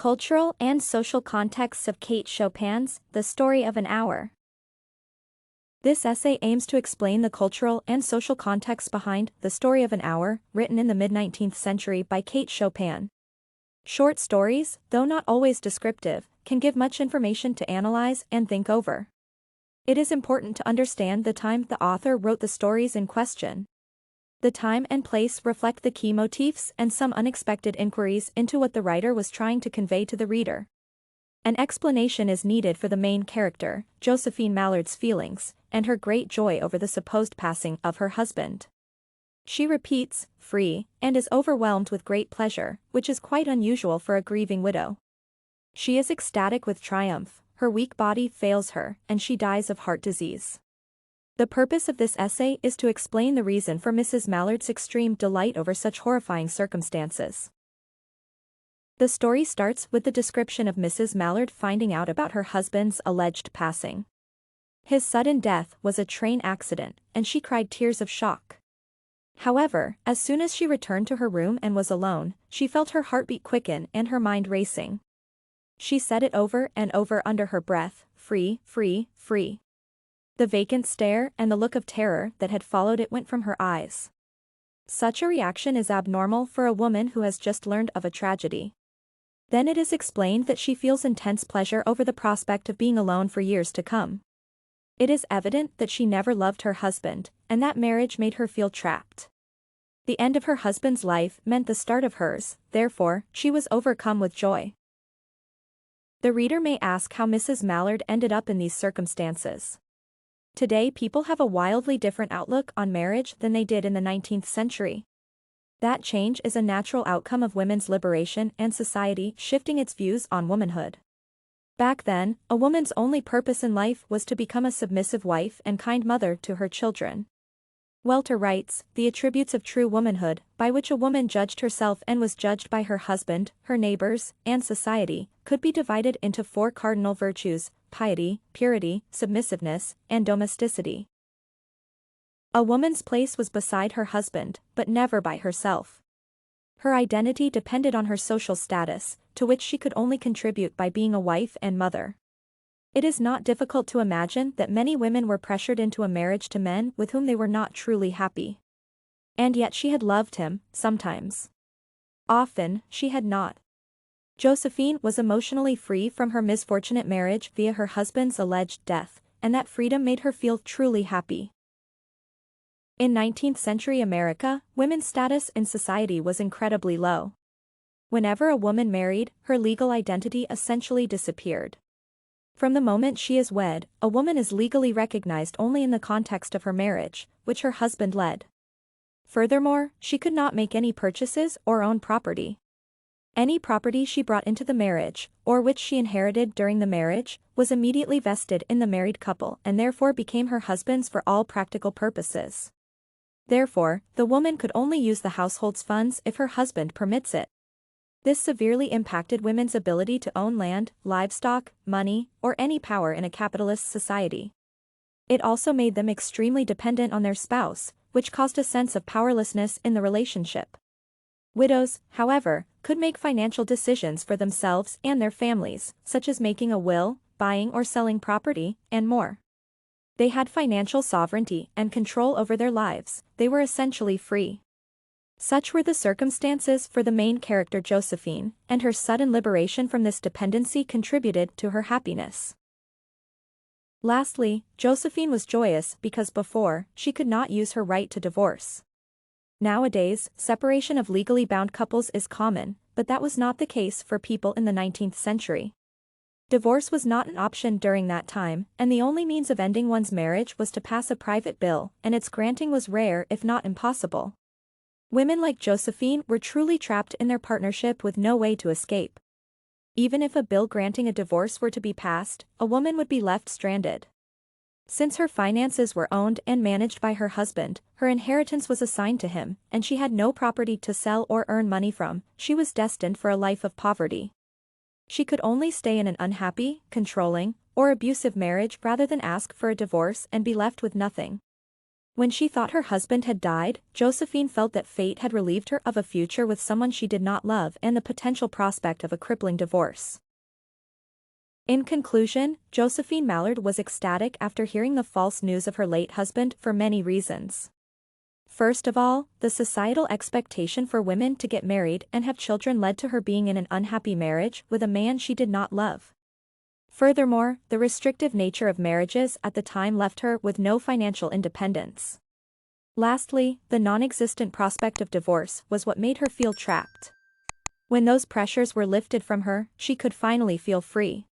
Cultural and social contexts of Kate Chopin's The Story of an Hour. This essay aims to explain the cultural and social context behind The Story of an Hour, written in the mid-19th century by Kate Chopin. Short stories, though not always descriptive, can give much information to analyze and think over. It is important to understand the time the author wrote the stories in question. The time and place reflect the key motifs and some unexpected inquiries into what the writer was trying to convey to the reader. An explanation is needed for the main character, Josephine Mallard's feelings, and her great joy over the supposed passing of her husband. She repeats, free, and is overwhelmed with great pleasure, which is quite unusual for a grieving widow. She is ecstatic with triumph, her weak body fails her, and she dies of heart disease. The purpose of this essay is to explain the reason for Mrs. Mallard's extreme delight over such horrifying circumstances. The story starts with the description of Mrs. Mallard finding out about her husband's alleged passing. His sudden death was a train accident, and she cried tears of shock. However, as soon as she returned to her room and was alone, she felt her heartbeat quicken and her mind racing. She said it over and over under her breath, free, free, free. The vacant stare and the look of terror that had followed it went from her eyes. Such a reaction is abnormal for a woman who has just learned of a tragedy. Then it is explained that she feels intense pleasure over the prospect of being alone for years to come. It is evident that she never loved her husband, and that marriage made her feel trapped. The end of her husband's life meant the start of hers, therefore, she was overcome with joy. The reader may ask how Mrs. Mallard ended up in these circumstances. Today people have a wildly different outlook on marriage than they did in the 19th century. That change is a natural outcome of women's liberation and society shifting its views on womanhood. Back then, a woman's only purpose in life was to become a submissive wife and kind mother to her children. Welter writes, the attributes of true womanhood, by which a woman judged herself and was judged by her husband, her neighbors, and society, could be divided into 4 cardinal virtues: piety, purity, submissiveness, and domesticity. A woman's place was beside her husband, but never by herself. Her identity depended on her social status, to which she could only contribute by being a wife and mother. It is not difficult to imagine that many women were pressured into a marriage to men with whom they were not truly happy. And yet she had loved him, sometimes. Often, she had not. Josephine was emotionally free from her misfortunate marriage via her husband's alleged death, and that freedom made her feel truly happy. In 19th century America, women's status in society was incredibly low. Whenever a woman married, her legal identity essentially disappeared. From the moment she is wed, a woman is legally recognized only in the context of her marriage, which her husband led. Furthermore, she could not make any purchases or own property. Any property she brought into the marriage, or which she inherited during the marriage, was immediately vested in the married couple and therefore became her husband's for all practical purposes. Therefore, the woman could only use the household's funds if her husband permits it. This severely impacted women's ability to own land, livestock, money, or any power in a capitalist society. It also made them extremely dependent on their spouse, which caused a sense of powerlessness in the relationship. Widows, however, could make financial decisions for themselves and their families, such as making a will, buying or selling property, and more. They had financial sovereignty and control over their lives. They were essentially free. Such were the circumstances for the main character Josephine, and her sudden liberation from this dependency contributed to her happiness. Lastly, Josephine was joyous because before, she could not use her right to divorce. Nowadays, separation of legally bound couples is common, but that was not the case for people in the 19th century. Divorce was not an option during that time, and the only means of ending one's marriage was to pass a private bill, and its granting was rare if not impossible. Women like Josephine were truly trapped in their partnership with no way to escape. Even if a bill granting a divorce were to be passed, a woman would be left stranded. Since her finances were owned and managed by her husband, her inheritance was assigned to him, and she had no property to sell or earn money from. She was destined for a life of poverty. She could only stay in an unhappy, controlling, or abusive marriage rather than ask for a divorce and be left with nothing. When she thought her husband had died, Josephine felt that fate had relieved her of a future with someone she did not love and the potential prospect of a crippling divorce. In conclusion, Josephine Mallard was ecstatic after hearing the false news of her late husband for many reasons. First of all, the societal expectation for women to get married and have children led to her being in an unhappy marriage with a man she did not love. Furthermore, the restrictive nature of marriages at the time left her with no financial independence. Lastly, the non-existent prospect of divorce was what made her feel trapped. When those pressures were lifted from her, she could finally feel free.